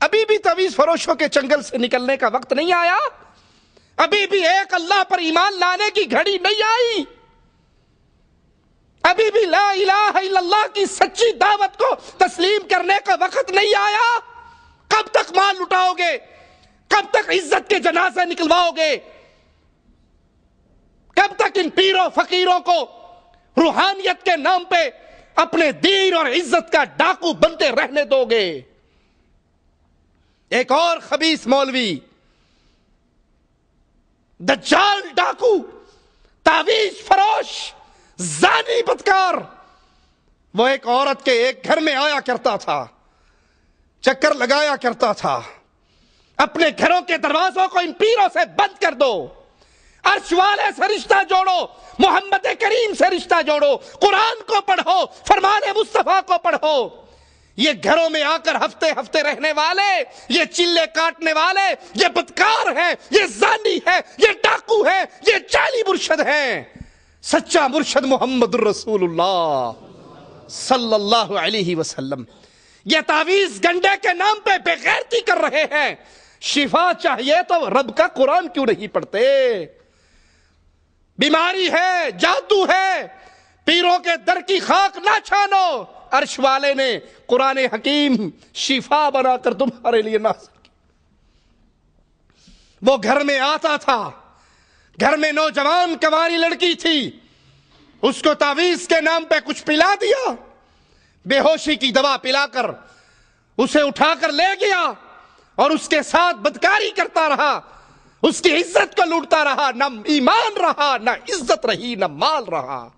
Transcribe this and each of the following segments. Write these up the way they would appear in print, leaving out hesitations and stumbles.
ابھی بھی تعویذ فروشوں کے چنگل سے نکلنے کا وقت نہیں آیا؟ ابھی بھی ایک اللہ پر ایمان لانے کی گھڑی نہیں آئی؟ ابھی بھی لا الہ الا اللہ کی سچی دعوت کو تسلیم کرنے کا وقت نہیں آیا؟ کب تک مال لٹاؤ گے؟ کب تک عزت کے جنازے نکلواؤ گے؟ کب تک ان پیروں فقیروں کو روحانیت کے نام پہ اپنے دین اور عزت کا ڈاکو بنتے رہنے دو گے؟ ایک اور خبیث مولوی، دجال ڈاکو، تعویذ فروش، زانی بدکار، وہ ایک عورت کے ایک گھر میں آیا کرتا تھا، چکر لگایا کرتا تھا۔ اپنے گھروں کے دروازوں کو ان پیروں سے بند کر دو، عرش والے سے رشتہ جوڑو، محمد کریم سے رشتہ جوڑو، قرآن کو پڑھو، فرمان مصطفیٰ کو پڑھو۔ یہ گھروں میں آ کر ہفتے ہفتے رہنے والے، یہ چلے کاٹنے والے، یہ بدکار ہیں، یہ زانی ہے، یہ ڈاکو ہے، یہ جعلی مرشد ہیں۔ سچا مرشد محمد الرسول اللہ صلی اللہ علیہ وسلم یہ تعویذ گنڈے کے نام پہ بے غیرتی کر رہے ہیں۔ شفا چاہیے تو رب کا قرآن کیوں نہیں پڑھتے؟ بیماری ہے، جادو ہے، پیروں کے در کی خاک نہ چھانو۔ عرش والے نے قرآن حکیم شفا بنا کر تمہارے لیے نازل کی۔ وہ گھر میں آتا تھا، گھر میں نوجوان کنواری لڑکی تھی، اس کو تعویذ کے نام پہ کچھ پلا دیا، بے ہوشی کی دوا پلا کر اسے اٹھا کر لے گیا اور اس کے ساتھ بدکاری کرتا رہا، اس کی عزت کو لوٹتا رہا۔ نہ ایمان رہا، نہ عزت رہی، نہ مال رہا۔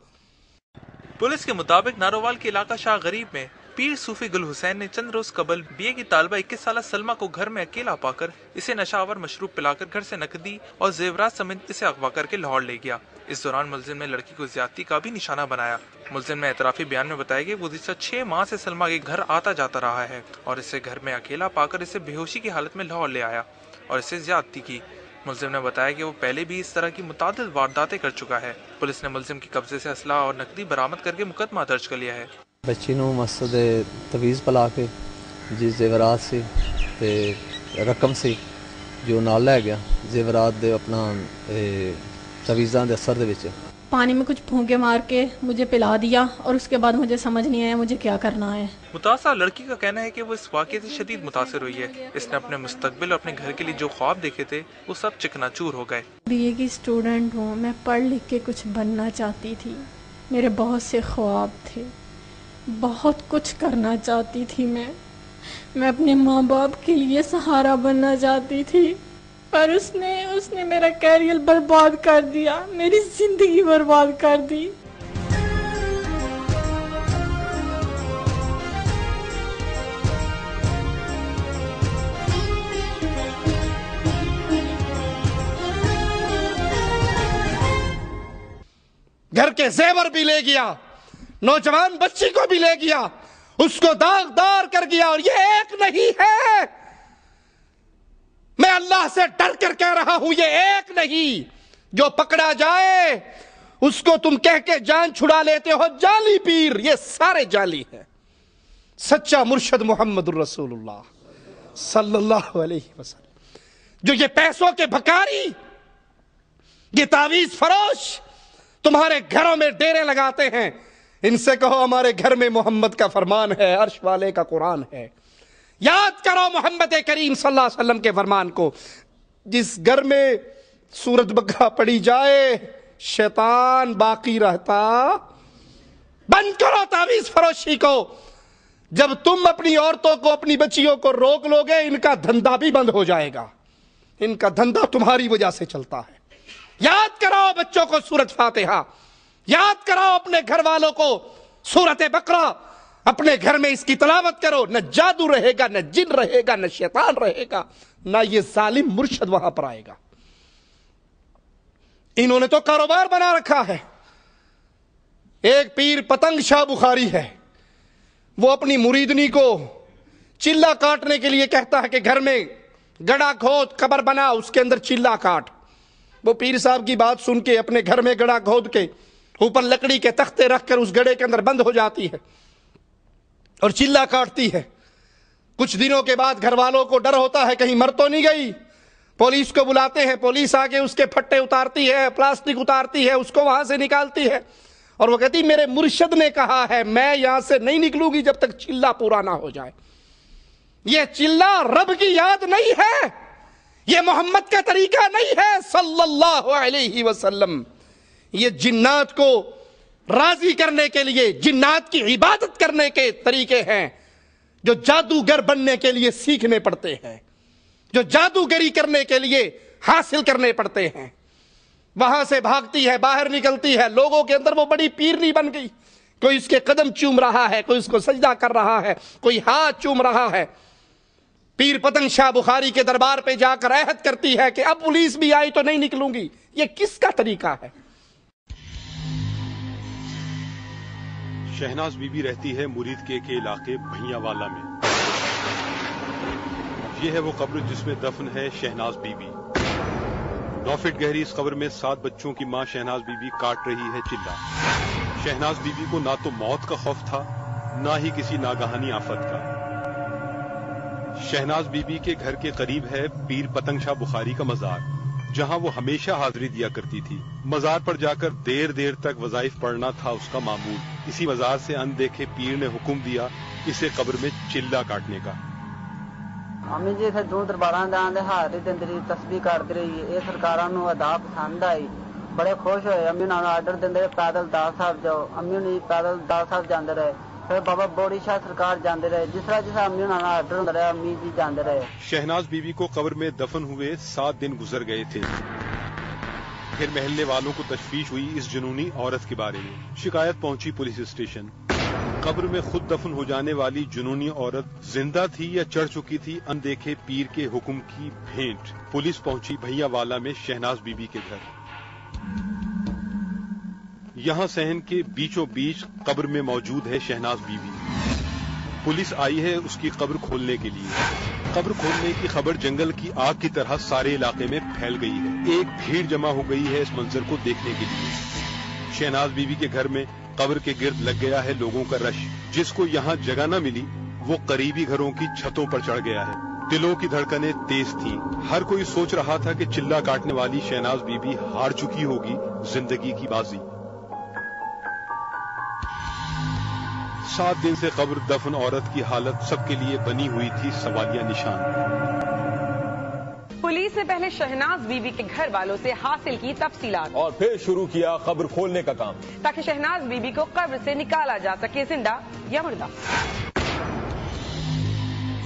پولیس کے مطابق نارووال کے علاقہ شاہ غریب میں پیر صوفی گل حسین نے چند روز قبل بی اے کی طالبہ 21 سالہ سلمہ کو گھر میں اکیلا پا کر اسے نشہ آور مشروب پلا کر گھر سے نقدی اور زیورات سمیت اسے اغوا کر کے لاہور لے گیا۔ اس دوران ملزم نے لڑکی کو زیادتی کا بھی نشانہ بنایا۔ ملزم نے اعترافی بیان میں بتایا کہ گزشتہ 6 ماہ سے سلمہ کے گھر آتا جاتا رہا ہے اور اسے گھر میں اکیلا پا کر اسے بے ہوشی کی حالت میں لاہور لے آیا اور اسے زیادتی کی۔ ملزم نے بتایا کہ وہ پہلے بھی اس طرح کی متعدد وارداتیں کر چکا ہے۔ پولیس نے ملزم کے قبضے سے اسلحہ اور نقدی برآمد کر کے مقدمہ درج کر لیا ہے۔ بچی نو مسجد تویز پلا کے جی زیورات سی تے رقم سی جو نال لے گیا، زیورات دے اپنا تویزاں دے اثر دے وچ پانی میں کچھ پھونکے مار کے مجھے پلا دیا اور اس کے بعد مجھے سمجھ نہیں آیا مجھے کیا کرنا ہے۔ متاثرہ لڑکی کا کہنا ہے کہ وہ اس واقعے سے شدید متاثر ہوئی ہے۔ اس نے اپنے مستقبل اور اپنے گھر کے لیے جو خواب دیکھے تھے وہ سب چکنا چور ہو گئے۔ بی اے کی اسٹوڈنٹ ہوں، میں پڑھ لکھ کے کچھ بننا چاہتی تھی، میرے بہت سے خواب تھے، بہت کچھ کرنا چاہتی تھی، میں اپنے ماں باپ کے لیے سہارا بننا چاہتی تھی، پر اس نے میرا کیریئر برباد کر دیا، میری زندگی برباد کر دی۔ گھر کے زیور بھی لے گیا، نوجوان بچی کو بھی لے گیا، اس کو داغدار کر گیا۔ اور یہ ایک نہیں ہے، میں اللہ سے ڈر کر کہہ رہا ہوں، یہ ایک نہیں، جو پکڑا جائے اس کو تم کہہ کے جان چھڑا لیتے ہو جعلی پیر، یہ سارے جعلی ہیں۔ سچا مرشد محمد الرسول اللہ صلی اللہ علیہ وسلم، جو یہ پیسوں کے بھکاری، یہ تعویذ فروش تمہارے گھروں میں ڈیرے لگاتے ہیں، ان سے کہو ہمارے گھر میں محمد کا فرمان ہے، عرش والے کا قرآن ہے۔ یاد کرو محمد کریم صلی اللہ علیہ وسلم کے فرمان کو۔ جس گھر میں سورۃ بقرہ پڑھی جائے شیطان باقی رہتا۔ بند کرو تعویذ فروشی کو۔ جب تم اپنی عورتوں کو، اپنی بچیوں کو روک لو گے، ان کا دھندا بھی بند ہو جائے گا۔ ان کا دھندا تمہاری وجہ سے چلتا ہے۔ یاد کراؤ بچوں کو سورۃ فاتحہ، یاد کراؤ اپنے گھر والوں کو سورۃ بقرہ، اپنے گھر میں اس کی تلاوت کرو۔ نہ جادو رہے گا، نہ جن رہے گا، نہ شیطان رہے گا، نہ یہ ظالم مرشد وہاں پر آئے گا۔ انہوں نے تو کاروبار بنا رکھا ہے۔ ایک پیر پتنگ شاہ بخاری ہے، وہ اپنی مریدنی کو چلہ کاٹنے کے لیے کہتا ہے کہ گھر میں گڑا کھود قبر بنا، اس کے اندر چلہ کاٹ۔ وہ پیر صاحب کی بات سن کے اپنے گھر میں گڑا کھود کے اوپر لکڑی کے تختے رکھ کر اس گڑے کے اندر بند ہو جاتی ہے اور چلہ کاٹتی ہے۔ کچھ دنوں کے بعد گھر والوں کو ڈر ہوتا ہے کہیں مر تو نہیں گئی. پولیس کو بلاتے ہیں, پولیس آگے اس کے پھٹے اتارتی ہے, پلاسٹک اتارتی ہے, اس کو وہاں سے نکالتی ہے, اور وہ کہتی میرے مرشد نے کہا ہے میں یہاں سے نہیں نکلوں گی جب تک چلہ پورا نہ ہو جائے. یہ چلہ رب کی یاد نہیں ہے, یہ محمد کا طریقہ نہیں ہے صلی اللہ علیہ وسلم. یہ جنات کو راضی کرنے کے لیے, جنات کی عبادت کرنے کے طریقے ہیں جو جادوگر بننے کے لیے سیکھنے پڑتے ہیں, جو جادوگری کرنے کے لیے حاصل کرنے پڑتے ہیں. وہاں سے بھاگتی ہے, باہر نکلتی ہے, لوگوں کے اندر وہ بڑی پیرنی بن گئی. کوئی اس کے قدم چوم رہا ہے, کوئی اس کو سجدہ کر رہا ہے, کوئی ہاتھ چوم رہا ہے. پیر پتنگ شاہ بخاری کے دربار پہ جا کر عہد کرتی ہے کہ اب پولیس بھی آئی تو نہیں نکلوں گی. یہ کس کا طریقہ ہے؟ شہناز بی بی رہتی ہے مرید کے علاقے بھیاں والا میں. یہ ہے وہ قبر جس میں دفن ہے شہناز بی بی. 9 فٹ گہری اس قبر میں 7 بچوں کی ماں شہناز بی بی کاٹ رہی ہے چلہ. شہناز بی بی کو نہ تو موت کا خوف تھا نہ ہی کسی ناگہانی آفت کا. شہناز بی بی کے گھر کے قریب ہے پیر پتنگ شاہ بخاری کا مزار, جہاں وہ ہمیشہ حاضری دیا کرتی تھی. مزار پر جا کر دیر دیر تک وظائف پڑھنا تھا اس کا معمول. اسی مزار سے اندیکھے پیر نے حکم دیا اسے قبر میں چلہ کاٹنے کا. امی جی اتنے 2 درباراں دے حاضری دندی رہی, تسبیح کرتی رہی. یہ سرکاراں نوں ادا پسند آئی, بڑے خوش ہوئے. امی نال آرڈر دندے پیدل دار صاحب جاؤ, امی نہیں پیدل دار صاحب جاندے رہے. پھر بابا بوڑی شاہ سرکار جاندے رہے, جس طرح امی نال آرڈر ہوندا رہا امی جی جاندے رہے. شہناز بی بی کو قبر میں دفن ہوئے 7 دن گزر گئے تھے. پھر محلے والوں کو تشویش ہوئی اس جنونی عورت کے بارے میں. شکایت پہنچی پولیس اسٹیشن. قبر میں خود دفن ہو جانے والی جنونی عورت زندہ تھی یا چڑھ چکی تھی اندیکھے پیر کے حکم کی بھینٹ. پولیس پہنچی بھیاں والا میں شہناز بی بی کے گھر. یہاں صحن کے بیچوں بیچ قبر میں موجود ہے شہناز بی بی. پولیس آئی ہے اس کی قبر کھولنے کے لیے. قبر کھولنے کی خبر جنگل کی آگ کی طرح سارے علاقے میں پھیل گئی ہے. ایک بھیڑ جمع ہو گئی ہے اس منظر کو دیکھنے کے لیے. شہناز بی بی کے گھر میں قبر کے گرد لگ گیا ہے لوگوں کا رش. جس کو یہاں جگہ نہ ملی وہ قریبی گھروں کی چھتوں پر چڑھ گیا ہے. دلوں کی دھڑکنیں تیز تھیں. ہر کوئی سوچ رہا تھا کہ چلہ کاٹنے والی شہناز بی بی ہار چکی ہوگی زندگی کی بازی. 7 دن سے قبر دفن عورت کی حالت سب کے لیے بنی ہوئی تھی سوالیہ نشان. پولیس نے پہلے شہناز بی بی کے گھر والوں سے حاصل کی تفصیلات اور پھر شروع کیا قبر کھولنے کا کام تاکہ شہناز بی بی کو قبر سے نکالا جا سکے زندہ یا مردہ.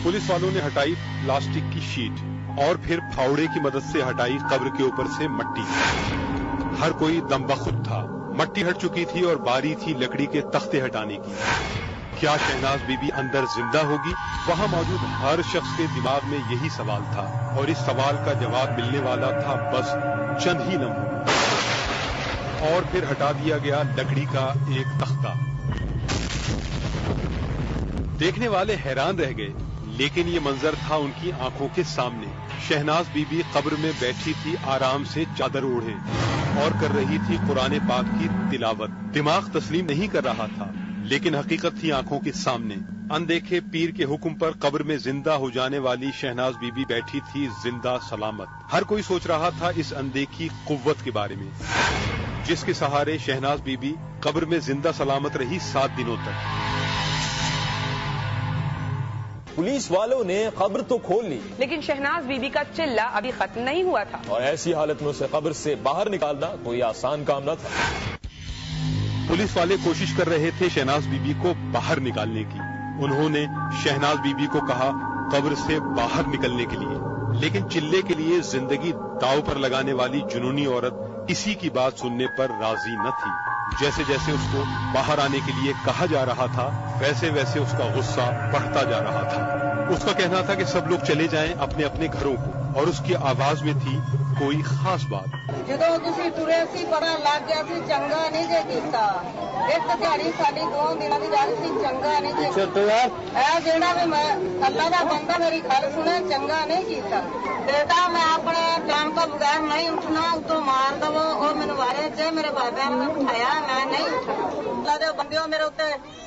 پولیس والوں نے ہٹائی پلاسٹک کی شیٹ اور پھر پھاوڑے کی مدد سے ہٹائی قبر کے اوپر سے مٹی. ہر کوئی دم بخود تھا. مٹی ہٹ چکی تھی اور باری تھی لکڑی کے تختے ہٹانے کی. کیا شہناز بی بی اندر زندہ ہوگی؟ وہاں موجود ہر شخص کے دماغ میں یہی سوال تھا اور اس سوال کا جواب ملنے والا تھا بس چند ہی لمحوں میں. اور پھر ہٹا دیا گیا لکڑی کا ایک تختہ. دیکھنے والے حیران رہ گئے لیکن یہ منظر تھا ان کی آنکھوں کے سامنے. شہناز بی بی قبر میں بیٹھی تھی آرام سے چادر اوڑھے اور کر رہی تھی قرآن پاک کی تلاوت. دماغ تسلیم نہیں کر رہا تھا لیکن حقیقت تھی آنکھوں کے سامنے. اندیکھے پیر کے حکم پر قبر میں زندہ ہو جانے والی شہناز بی بی بیٹھی تھی زندہ سلامت. ہر کوئی سوچ رہا تھا اس اندیکھی قوت کے بارے میں جس کے سہارے شہناز بی بی قبر میں زندہ سلامت رہی 7 دنوں تک. پولیس والوں نے قبر تو کھول لی لیکن شہناز بی بی کا چلہ ابھی ختم نہیں ہوا تھا اور ایسی حالت میں اسے قبر سے باہر نکالنا کوئی آسان کام نہ تھا. پولیس والے کوشش کر رہے تھے شہناز بی بی کو باہر نکالنے کی. انہوں نے شہناز بی بی کو کہا قبر سے باہر نکلنے کے لیے لیکن چلے کے لیے زندگی داؤ پر لگانے والی جنونی عورت کسی کی بات سننے پر راضی نہ تھی. جیسے جیسے اس کو باہر آنے کے لیے کہا جا رہا تھا ویسے ویسے اس کا غصہ بڑھتا جا رہا تھا. اس کا کہنا تھا کہ سب لوگ چلے جائیں اپنے اپنے گھروں کو اور اس کی آواز میں تھی کوئی خاص بات. جدو تسی ٹرے سی پتا لگ گیا سی چنگا نہیں جے کیتا. ایک دیہڑی ساڈی 2 دنوں دی گل سی چنگا نہیں جے کیتا. اے جیڑا بھی میں اللہ دا بندہ میری گل سنے چنگا نہیں کیتا. بیٹا میں اپنے ٹائم کو بغیر نہیں اٹھنا اتوں مار دو اور مینوں وارے چ میرے بابا نے اٹھایا میں نہیں اٹھنا. اللہ دے بندیو میرے اوتے